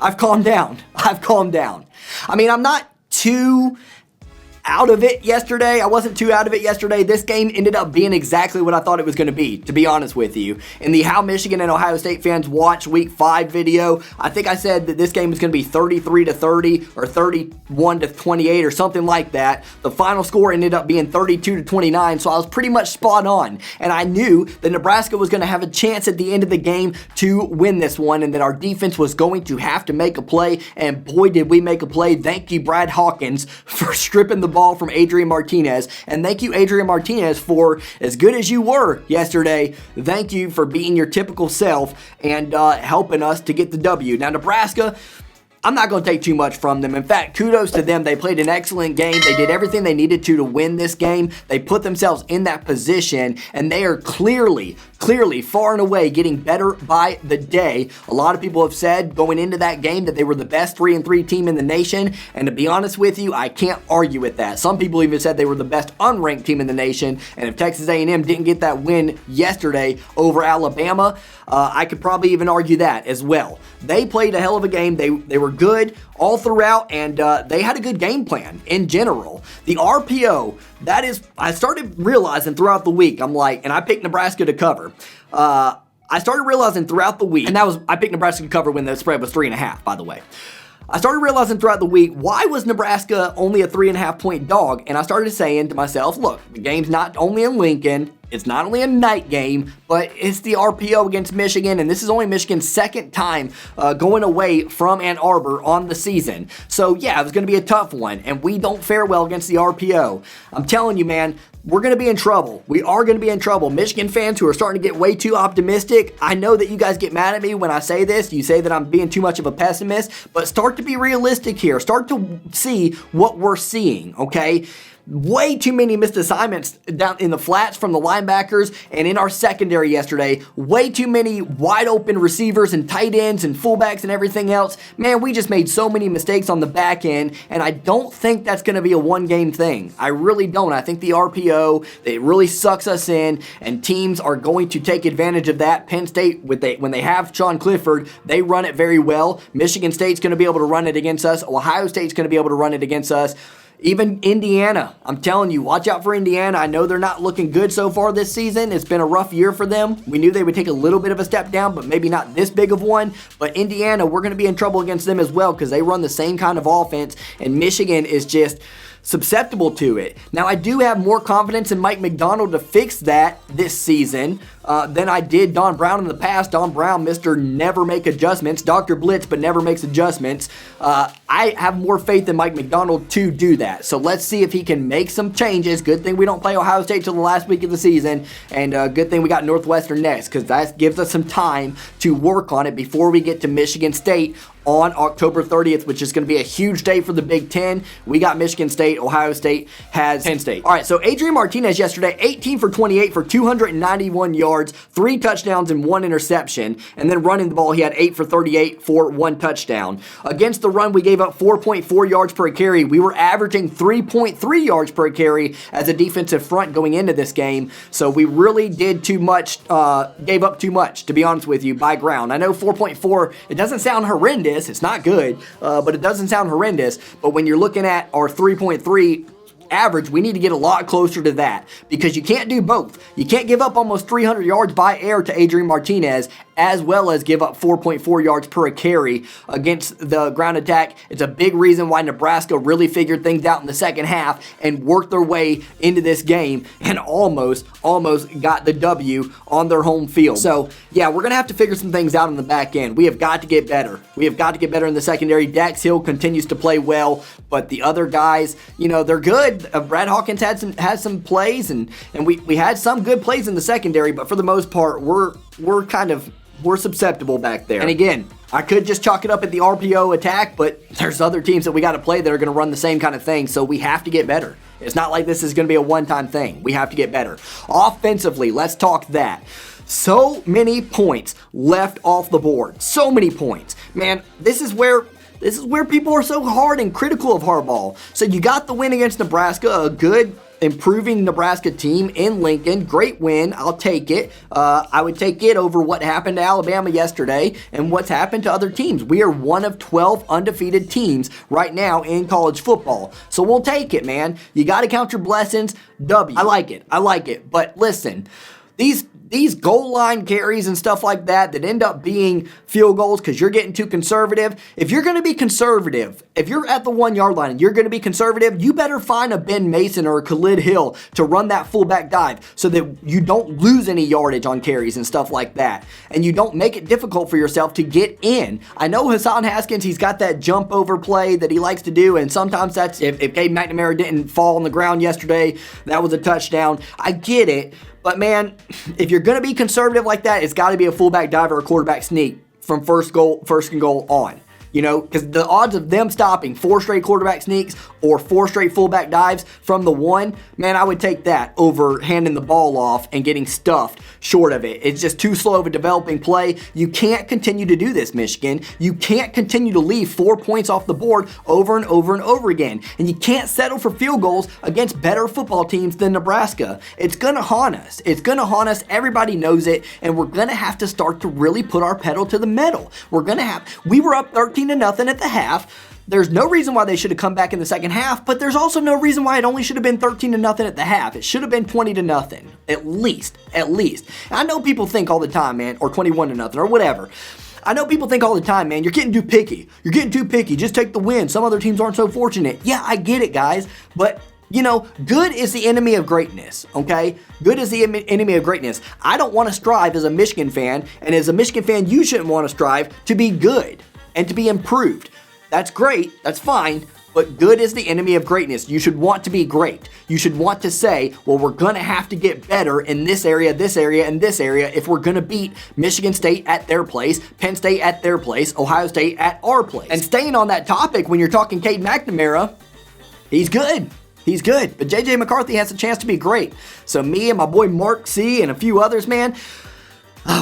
I've calmed down. I mean, I'm not too out of it yesterday. I wasn't too out of it yesterday. This game ended up being exactly what I thought it was going to be honest with you. In the How Michigan and Ohio State Fans Watch Week 5 video, I think I said that this game was going to be 33-30 or 31-28 or something like that. The final score ended up being 32-29, so I was pretty much spot on. And I knew that Nebraska was going to have a chance at the end of the game to win this one, and that our defense was going to have to make a play, and boy did we make a play. Thank you, Brad Hawkins, for stripping the ball from Adrian Martinez, and thank you, Adrian Martinez, for as good as you were yesterday. Thank you for being your typical self and helping us to get the W. Now, Nebraska, I'm not going to take too much from them. In fact, kudos to them. They played an excellent game. They did everything they needed to win this game. They put themselves in that position, and they are clearly, far and away getting better by the day. A lot of people have said going into that game that they were the best 3-3 team in the nation, and to be honest with you, I can't argue with that. Some people even said they were the best unranked team in the nation, and if Texas A&M didn't get that win yesterday over Alabama, I could probably even argue that as well. They played a hell of a game. They were good all throughout, and they had a good game plan in general. The RPO, that is, I started realizing throughout the week, I'm like, and I picked Nebraska to cover. I started realizing throughout the week, and I picked Nebraska to cover when the spread was 3.5, by the way. I started realizing throughout the week, why was Nebraska only a 3.5 point dog? And I started saying to myself, look, the game's not only in Lincoln, it's not only a night game, but it's the RPO against Michigan, and this is only Michigan's second time going away from Ann Arbor on the season. So yeah, it was going to be a tough one, and we don't fare well against the RPO. I'm telling you, man, we're going to be in trouble. We are going to be in trouble. Michigan fans who are starting to get way too optimistic, I know that you guys get mad at me when I say this. You say that I'm being too much of a pessimist, but start to be realistic here. Start to see what we're seeing, okay? Way too many missed assignments down in the flats from the linebackers, and in our secondary yesterday, way too many wide open receivers and tight ends and fullbacks and everything else. Man, we just made so many mistakes on the back end, and I don't think that's going to be a one-game thing. I really don't. I think the RPO, it really sucks us in, and teams are going to take advantage of that. Penn State, when they have Sean Clifford, they run it very well. Michigan State's going to be able to run it against us. Ohio State's going to be able to run it against us. Even Indiana, I'm telling you, watch out for Indiana. I know they're not looking good so far this season. It's been a rough year for them. We knew they would take a little bit of a step down, but maybe not this big of one. But Indiana, we're going to be in trouble against them as well because they run the same kind of offense, and Michigan is just susceptible to it. Now, I do have more confidence in Mike Macdonald to fix that this season than I did Don Brown in the past. Don Brown, Mr. Never Make Adjustments, Dr. Blitz, but never makes adjustments. I have more faith in Mike Macdonald to do that. So let's see if he can make some changes. Good thing we don't play Ohio State till the last week of the season, and good thing we got Northwestern next, because that gives us some time to work on it before we get to Michigan State on October 30th, which is going to be a huge day for the Big Ten. We got Michigan State. Ohio State has Penn State. All right, so Adrian Martinez yesterday, 18 for 28 for 291 yards, 3 touchdowns and 1 interception. And then running the ball, he had 8 for 38 for 1 touchdown. Against the run, we gave up 4.4 yards per carry. We were averaging 3.3 yards per carry as a defensive front going into this game. So we really did too much, gave up too much, to be honest with you, by ground. I know 4.4, it doesn't sound horrendous. It's not good, but it doesn't sound horrendous. But when you're looking at our 3.3 average, we need to get a lot closer to that, because you can't do both. You can't give up almost 300 yards by air to Adrian Martinez as well as give up 4.4 yards per carry against the ground attack. It's a big reason why Nebraska really figured things out in the second half and worked their way into this game and almost got the W on their home field. So, yeah, we're going to have to figure some things out in the back end. We have got to get better. We have got to get better in the secondary. Dax Hill continues to play well, but the other guys, you know, they're good. Brad Hawkins has some plays, and we had some good plays in the secondary, but for the most part, we're susceptible back there. And again, I could just chalk it up at the RPO attack, but there's other teams that we got to play that are going to run the same kind of thing, so we have to get better. It's not like this is going to be a one-time thing. We have to get better. Offensively, let's talk that. So many points left off the board. So many points. Man, this is where people are so hard and critical of Harbaugh. So you got the win against Nebraska, a good improving Nebraska team in Lincoln. Great win. I'll take it. I would take it over what happened to Alabama yesterday and what's happened to other teams. We are one of 12 undefeated teams right now in college football. So we'll take it, man. You got to count your blessings. W. I like it. I like it. But listen, these goal line carries and stuff like that end up being field goals because you're getting too conservative. If you're going to be conservative, if you're at the 1 yard line and you're going to be conservative, you better find a Ben Mason or a Khalid Hill to run that fullback dive so that you don't lose any yardage on carries and stuff like that. And you don't make it difficult for yourself to get in. I know Hassan Haskins, he's got that jump over play that he likes to do, and sometimes that's, if Cade McNamara didn't fall on the ground yesterday, that was a touchdown. I get it. But man, if you're going to be conservative like that, it's got to be a fullback dive or a quarterback sneak from first and goal on. You know, because the odds of them stopping 4 straight quarterback sneaks or 4 straight fullback dives from the 1, man, I would take that over handing the ball off and getting stuffed short of it. It's just too slow of a developing play. You can't continue to do this, Michigan. You can't continue to leave 4 points off the board over and over and over again. And you can't settle for field goals against better football teams than Nebraska. It's going to haunt us. It's going to haunt us. Everybody knows it. And we're going to have to start to really put our pedal to the metal. We were up 13-0 at the half. There's no reason why they should have come back in the second half, but there's also no reason why it only should have been 13-0 at the half. It should have been 20-0, at least. And I know people think all the time, man, or 21-0 or whatever. I know people think all the time, man, you're getting too picky. Just take the win. Some other teams aren't so fortunate. Yeah, I get it, guys, but you know, good is the enemy of greatness, okay? Good is the enemy of greatness. I don't want to strive as a Michigan fan, and as a Michigan fan, you shouldn't want to strive to be good and to be improved. That's great, that's fine, but good is the enemy of greatness. You should want to be great. You should want to say, well, we're going to have to get better in this area, and this area if we're going to beat Michigan State at their place, Penn State at their place, Ohio State at our place. And staying on that topic, when you're talking Cade McNamara, he's good. He's good, but J.J. McCarthy has a chance to be great. So me and my boy Mark C. and a few others, man,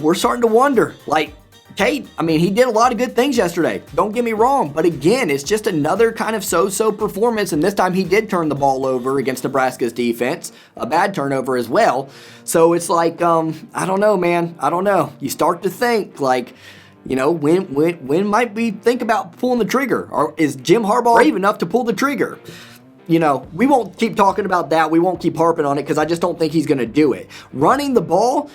we're starting to wonder. Like, Cade, I mean, he did a lot of good things yesterday. Don't get me wrong, but again, it's just another kind of so-so performance, and this time he did turn the ball over against Nebraska's defense, a bad turnover as well. So it's like, I don't know, man. I don't know. You start to think, like, you know, when might we think about pulling the trigger? Or is Jim Harbaugh brave enough to pull the trigger? You know, we won't keep talking about that. We won't keep harping on it because I just don't think he's going to do it. Running the ball,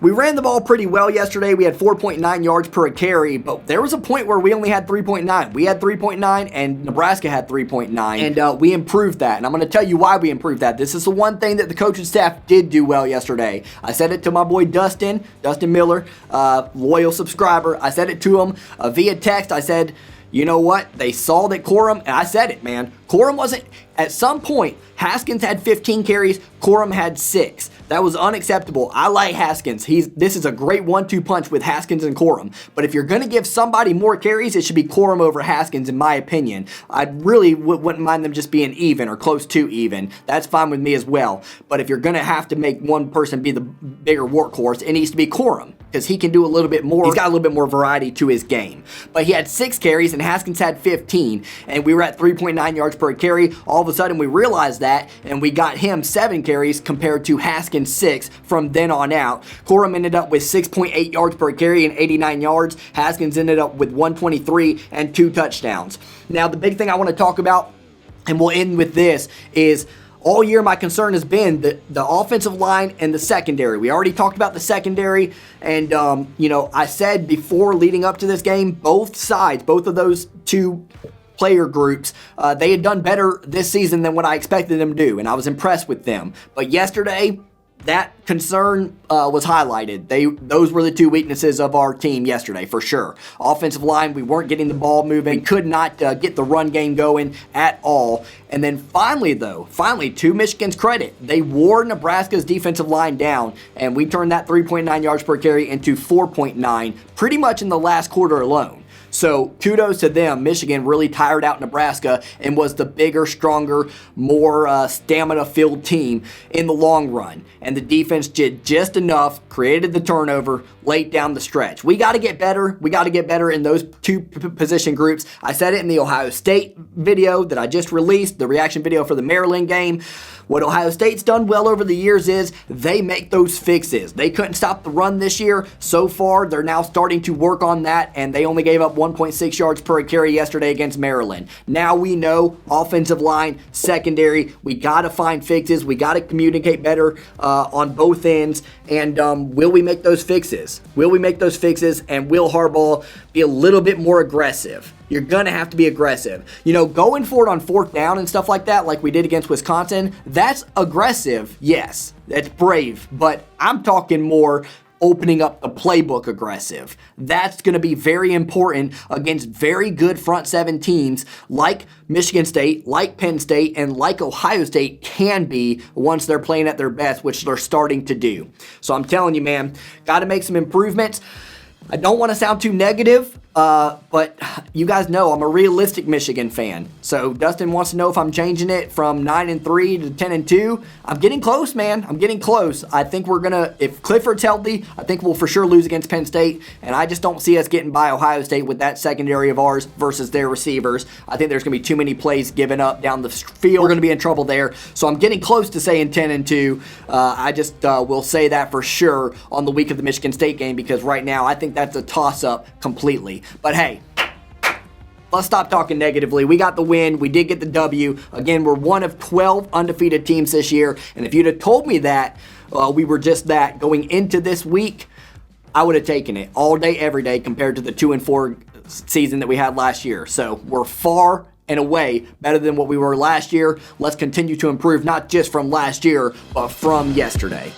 we ran the ball pretty well yesterday. We had 4.9 yards per carry, but there was a point where we only had 3.9. We had 3.9 and Nebraska had 3.9, and we improved that. And I'm going to tell you why we improved that. This is the one thing that the coaching staff did do well yesterday. I said it to my boy Dustin Miller, loyal subscriber. I said it to him via text. I said, you know what? They saw that Corum, and I said it, man. Corum wasn't, at some point, Haskins had 15 carries, Corum had 6. That was unacceptable. I like Haskins. This is a great 1-2 punch with Haskins and Corum. But if you're going to give somebody more carries, it should be Corum over Haskins, in my opinion. I really wouldn't mind them just being even or close to even. That's fine with me as well. But if you're going to have to make one person be the bigger workhorse, it needs to be Corum, because he can do a little bit more. He's got a little bit more variety to his game. But he had 6 carries and Haskins had 15, and we were at 3.9 yards per carry. All of a sudden we realized that, and we got him 7 carries compared to Haskins 6 from then on out. Corum ended up with 6.8 yards per carry and 89 yards. Haskins ended up with 123 and 2 touchdowns. Now the big thing I want to talk about, and we'll end with this, is all year my concern has been the offensive line and the secondary. We already talked about the secondary, and you know, I said before leading up to this game, both sides, both of those two player groups, they had done better this season than what I expected them to do, and I was impressed with them. But yesterday, that concern was highlighted. Those were the 2 weaknesses of our team yesterday, for sure. Offensive line, we weren't getting the ball moving. We could not get the run game going at all. And then finally, to Michigan's credit, they wore Nebraska's defensive line down, and we turned that 3.9 yards per carry into 4.9 pretty much in the last quarter alone. So kudos to them. Michigan really tired out Nebraska and was the bigger, stronger, more stamina-filled team in the long run. And the defense did just enough, created the turnover late down the stretch. We got to get better. We got to get better in those two position groups. I said it in the Ohio State video that I just released, the reaction video for the Maryland game. What Ohio State's done well over the years is they make those fixes. They couldn't stop the run this year. So far, they're now starting to work on that, and they only gave up 1.6 yards per carry yesterday against Maryland. Now we know offensive line, secondary, we got to find fixes. We got to communicate better on both ends. And will we make those fixes? Will we make those fixes, and will Harbaugh be a little bit more aggressive? You're going to have to be aggressive. You know, going for it on 4th down and stuff like that, like we did against Wisconsin, that's aggressive, yes. That's brave. But I'm talking more opening up the playbook aggressive. That's going to be very important against very good front seven teams like Michigan State, like Penn State, and like Ohio State can be once they're playing at their best, which they're starting to do. So I'm telling you, man, got to make some improvements. I don't want to sound too negative, but you guys know I'm a realistic Michigan fan. So Dustin wants to know if I'm changing it from 9-3 to 10-2. I'm getting close, man. I'm getting close. I think we're going to, if Clifford's healthy, I think we'll for sure lose against Penn State. And I just don't see us getting by Ohio State with that secondary of ours versus their receivers. I think there's going to be too many plays given up down the field. We're going to be in trouble there. So I'm getting close to saying 10-2. I just will say that for sure on the week of the Michigan State game, because right now I think that's a toss-up completely. But hey, let's stop talking negatively. We got the win. We did get the W. Again, we're one of 12 undefeated teams this year. And if you'd have told me that we were just that going into this week, I would have taken it all day, every day compared to the 2-4 season that we had last year. So we're far and away better than what we were last year. Let's continue to improve, not just from last year, but from yesterday.